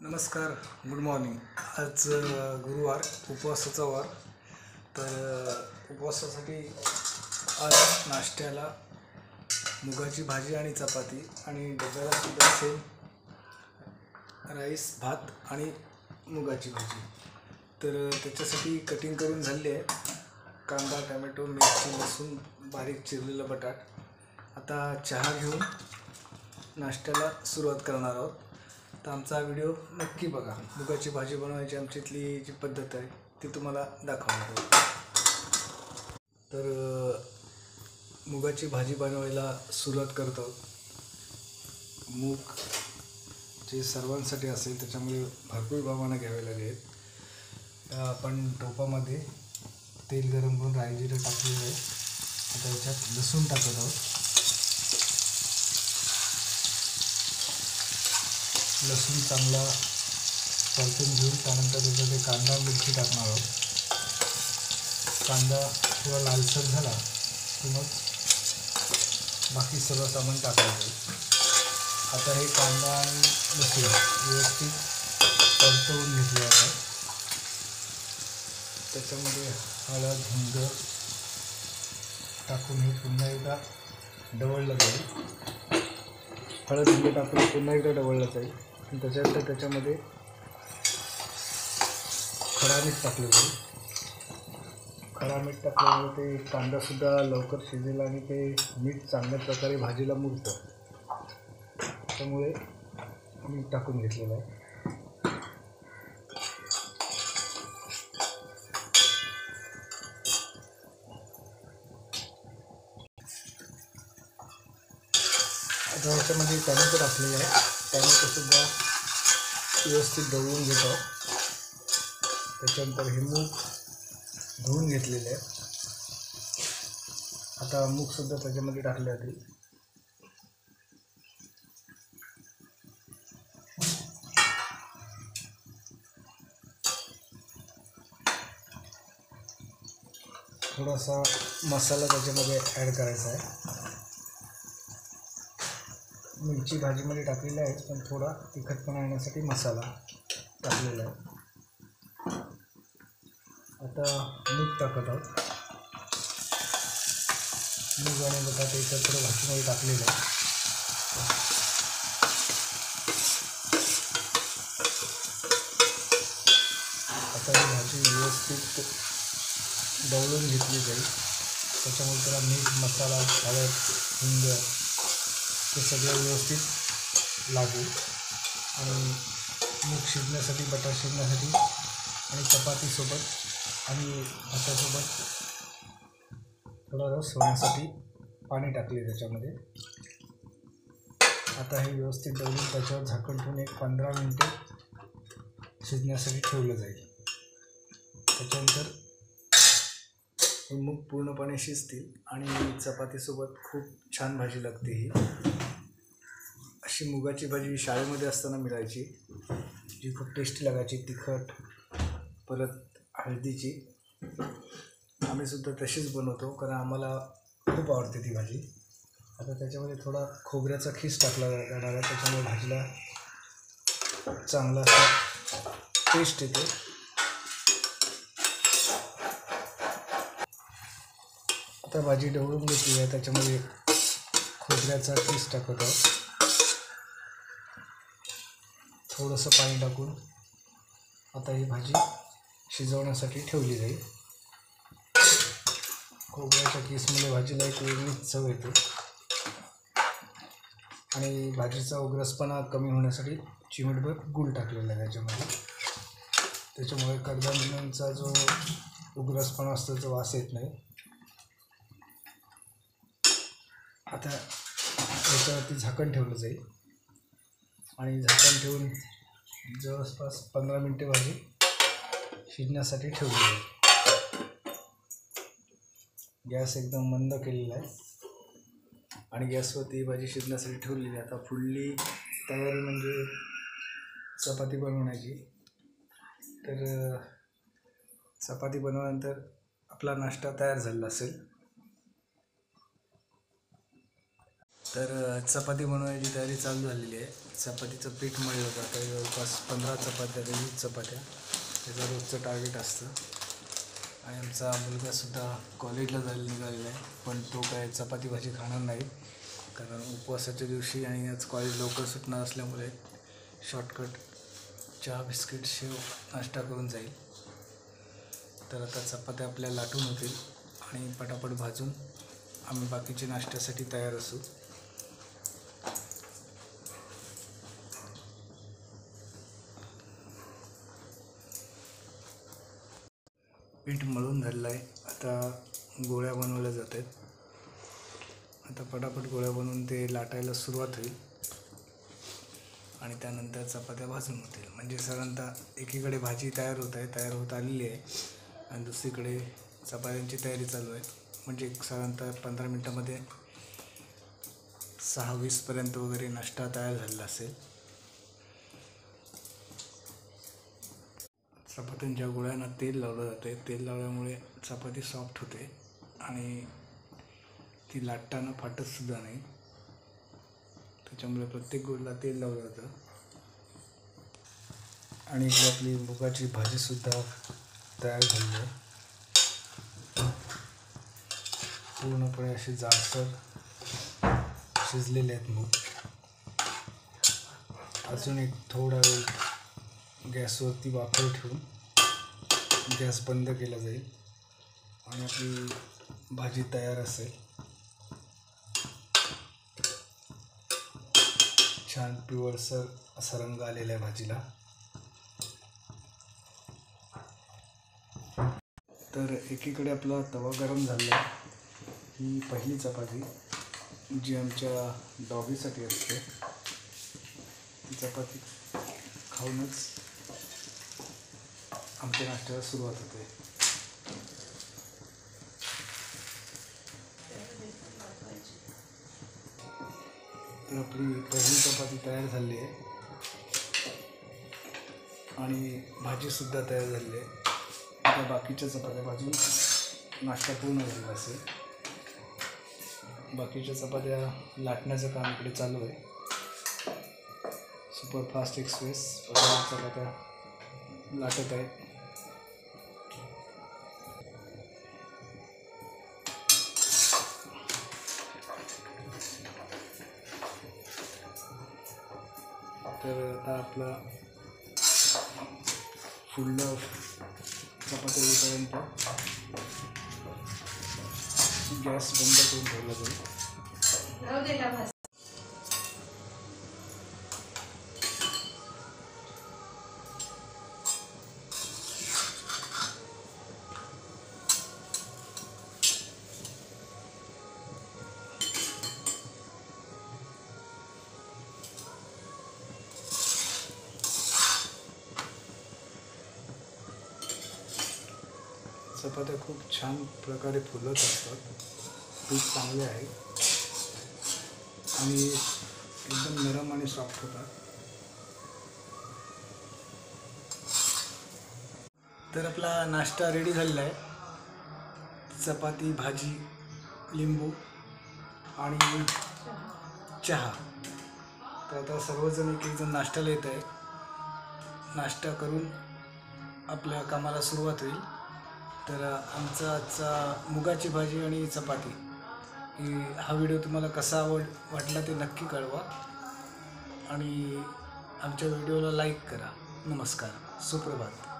नमस्कार, good morning. आज गुरुवार, उपवासाचा वार। तर उपवासासाठी आज नाश्त्याला मुगाची भाजी आणि चपाती आणि डब्याला सुद्धा सेम राईस, भात आणि मुगाची भाजी। तर त्याच्यासाठी कटिंग करून झाली आहे। कांदा, टोमॅटो, मिरची, लसूण, बारीक चिरलेला बटाट। आता चहा घेऊन नाश्त्याला सुरुवात करणार आहोत। तर आमचा व्हिडिओ नक्की बघा। मुगाची भाजी बनवायची आमची इथली जी पद्धत आहे ती तुम्हाला दाखवणार आहोत। तर मुगाची भाजी बनवायला सुरुवात करतो। मूग जे सर्वांसाठी असेल त्याच्यामुळे भरपूर प्रमाणात घ्यावे लागेल। आपण टोपामध्ये तेल गरम करून राई जिरे टाकलेलं आहे। आता याच्यात लसूण टाकत आहोत। लसूण चांगला परतून घेऊन त्यानंतर त्याच्यामध्ये कांदा मिरची टाकणार आहोत। कांदा थोडा लालसर झाला की मग बाकी सर्व सामान टाकायचं। आता हे कांदा आणि लसूण व्यवस्थित परतवून घेतले आहे। त्याच्यामध्ये हळद, हिंग टाकून हे पुन्हा एकदा ढवळलं जाईल। हळद हिंग टाकून पुन्हा एकदा ढवळलं जाईल आणि त्याच्यानंतर त्याच्यामध्ये खडा मीठ टाकलं जाईल। खडा मीठ टाकल्यामुळे ते कांदासुद्धा लवकर शिजेल आणि ते मीठ चांगल्या प्रकारे भाजीला मुरतं। त्यामुळे मीठ टाकून घेतलेलं आहे। आता याच्यामध्ये टॅमॅटो टाकलेला आहे। टॅमॅटोसुद्धा व्यवस्थित ढवळून घेतो। त्याच्यानंतर हे मूग धुवून घेतलेले आहे। आता मूगसुद्धा त्याच्यामध्ये टाकले जातील। थोडासा मसाला त्याच्यामध्ये ॲड करायचा आहे। मिरची भाजीमध्ये टाकलेली आहे पण थोडा तिखटपणा येण्यासाठी मसाला टाकलेला आहे। आता मूग टाकत आहोत। मूग आणि बटाटे एकत्र भाजीमध्ये टाकलेलं आहे। आता ही भाजी व्यवस्थित ढवळून घेतली जाईल। त्याच्यामुळे त्याला मीठ, मसाला, हळद, हिंग हे सगळं व्यवस्थित लागेल आणि मूग शिजण्यासाठी, बटाटा शिजण्यासाठी आणि चपातीसोबत आणि भातासोबत थोडा रस होण्यासाठी पाणी टाकले त्याच्यामध्ये। आता हे व्यवस्थित ढवळून त्याच्यावर झाकण ठेवून एक 15 मिनिटे शिजण्यासाठी ठेवलं जाईल। त्याच्यानंतर हे मूग पूर्णपणे शिजतील आणि चपातीसोबत खूप छान भाजी लागते। ही अशी मुगाची भाजी शाळेमध्ये असताना मिळायची, जी खूप टेस्टी लागायची, तिखट परत हळदीची। आम्हीसुद्धा तशीच बनवतो कारण आम्हाला खूप आवडते ती भाजी। आता त्याच्यामध्ये थोडा खोबऱ्याचा खीस टाकला जाणार आहे। त्याच्यामुळे भाजीला चांगला असा टेस्ट येते। आता भाजी ढवळून घेतली आहे। त्याच्यामध्ये खोबऱ्याचा खीस टाकत आहोत। थोडंसं पाणी टाकून आता ही भाजी शिजवण्यासाठी ठेवली जाईल। खोबऱ्याच्या खीसमुळे भाजीला एक वेगळीच चव येते आणि भाजीचा उग्रसपणा कमी होण्यासाठी चिमूटभर गूळ टाकलेला आहे त्याच्यामध्ये। त्याच्यामुळे कडधान्यांचा जो उग्रसपणा असतो तो वास येत नाही। आता याच्यावरती झाकण ठेवलं जाईल आणि झाकण ठेवून जवळपास 15 मिनिटे भाजी शिजण्यासाठी ठेवली जाईल। गॅस एकदम मंद केलेला आहे आणि गॅसवरती भाजी शिजण्यासाठी ठेवलेली आहे। आता पुढली तयारी म्हणजे चपाती बनवण्याची। तर चपाती बनवल्यानंतर आपला नाश्ता तयार झालेला असेल। तर चपाती बनवायची तयारी चालू झालेली आहे. चपातीचं पीठ मळलं होतं. आता जवळपास 15 चपात्या 20 चपात्या त्याचं रोजचं टार्गेट असतं. आणि आमचा मुलगासुद्धा कॉलेजला जायला निघालेला आहे, पण तो काय चपाती भाजी खाणार नाही, कारण उपवासाच्या दिवशी आणि आज कॉलेज लवकर सुटणार असल्यामुळे शॉर्टकट चहा बिस्किट शेव नाश्ता करून जाईल. तर आता चपात्या आपल्या लाटून होतील आणि पटापट भाजून आम्ही बाकीचे नाश्त्यासाठी तयार असू. पीठ मळून झालेलं आहे. आता गोळ्या बनवल्या जात आहेत. आता पटापट गोळ्या बनवून ते लाटायला सुरुवात होईल आणि त्यानंतर चपात्या भाजून होतील. म्हणजे साधारणतः एकीकडे भाजी तयार होत आलेली आहे आणि दुसरीकडे चपात्यांची तयारी चालू आहे. म्हणजे साधारणतः 15 मिनटामध्ये 6:20 वगैरे नाश्ता तयार झालेला असेल. चपात्यांच्या गोळ्यांना तेल लावलं जाते. तेल लावल्यामुळे चपाती सॉफ्ट होते आणि ती लाटताना फाटतसुद्धा नाही. त्याच्यामुळे प्रत्येक गोळीला तेल लावलं जातं. आणि इकडे आपली मुगाची भाजीसुद्धा तयार झाली आहे. पूर्णपणे असे जाडसर शिजलेले आहेत मूग. अजून एक थोडा वेळ गॅसवरती वाफर ठेवून गॅस बंद केला जाईल आणि आपली भाजी तयार असेल. छान पिवळसर असा रंग आलेला आहे भाजीला. तर एकीकडे आपला तवा गरम झाला आहे. ही पहिली चपाती जी आमच्या डॉगीसाठी असते, ती चपाती खाऊनच आमच्या नाश्त्याला सुरुवात होते. तर आपली पहिली चपाती तयार झाली आहे आणि भाजीसुद्धा तयार झाली आहे. आता बाकीच्या चपात्या भाजून नाश्ता पूर्ण झालेला असेल. बाकीच्या चपात्या लाटण्याचं काम इकडे चालू आहे. सुपरफास्ट एक्सप्रेस चपात्या लाटत आहेत. तर आता आपला फुललं चपात्या येईपर्यंत गॅस बंद करून ठेवला जाईल. चपात्या खूप छान प्रकारे फुलत असतात. पीठ चांगले आहे आणि एकदम नरम आणि सॉफ्ट होतात. तर आपला नाश्ता रेडी झालेला आहे. चपाती, भाजी, लिंबू आणि चहा. तर आता सर्वजण एक जण नाश्त्याला येत आहे. नाश्ता करून आपल्या कामाला सुरुवात होईल. तर आमचा आजचा मुगाची भाजी आणि चपाती हा व्हिडिओ तुम्हाला कसा वाटला ते नक्की कळवा आणि आमच्या व्हिडिओला लाईक करा. नमस्कार, सुप्रभात.